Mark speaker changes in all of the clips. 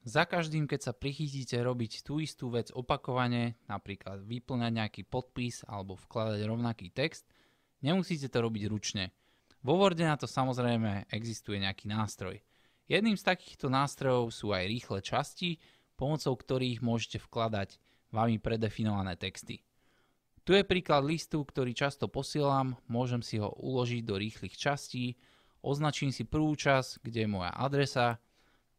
Speaker 1: Za každým, keď sa prichytíte robiť tú istú vec opakovane, napríklad vyplňať nejaký podpis alebo vkladať rovnaký text, nemusíte to robiť ručne. Vo Worde na to samozrejme existuje nejaký nástroj. Jedným z takýchto nástrojov sú aj rýchle časti, pomocou ktorých môžete vkladať vami predefinované texty. Tu je príklad listu, ktorý často posielam, môžem si ho uložiť do rýchlych častí, označím si prvú časť, kde je moja adresa.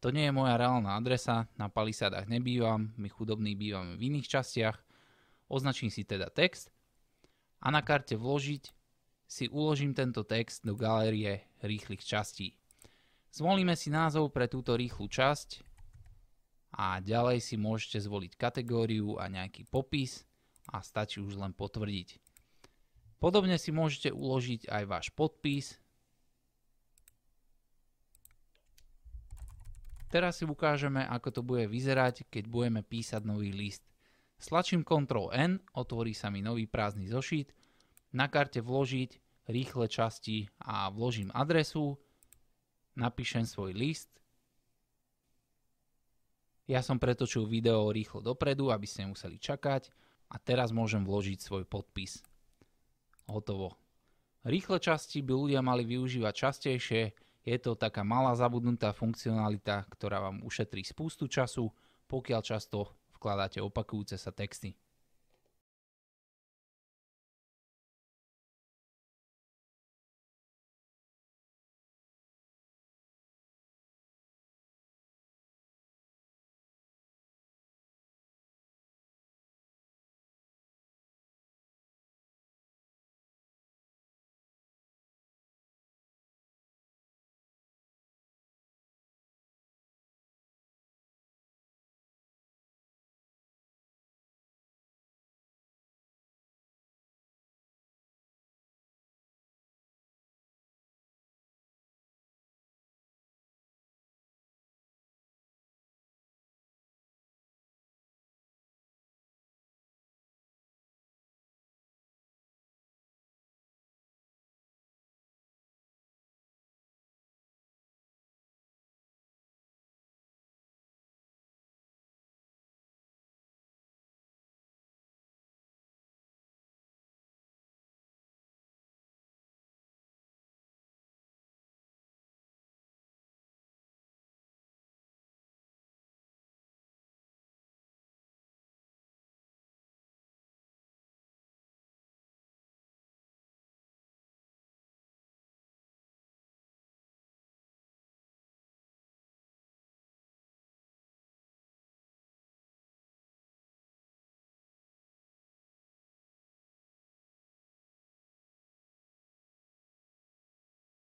Speaker 1: To nie je moja reálna adresa, na Palisádach nebývam, my chudobní bývame v iných častiach. Označím si teda text a na karte vložiť si uložím tento text do galérie rýchlych častí. Zvolíme si názov pre túto rýchlu časť a ďalej si môžete zvoliť kategóriu a nejaký popis a stačí už len potvrdiť. Podobne si môžete uložiť aj váš podpis. Teraz si ukážeme, ako to bude vyzerať, keď budeme písať nový list. Stlačím Ctrl+N, otvorí sa mi nový prázdny zošit, na karte vložiť rýchle časti a vložím adresu, napíšem svoj list. Ja som pretočil video rýchlo dopredu, aby ste nemuseli čakať a teraz môžem vložiť svoj podpis. Hotovo. Rýchle časti by ľudia mali využívať častejšie. Je to taká malá zabudnutá funkcionalita, ktorá vám ušetrí spústu času, pokiaľ často vkladáte opakujúce sa texty.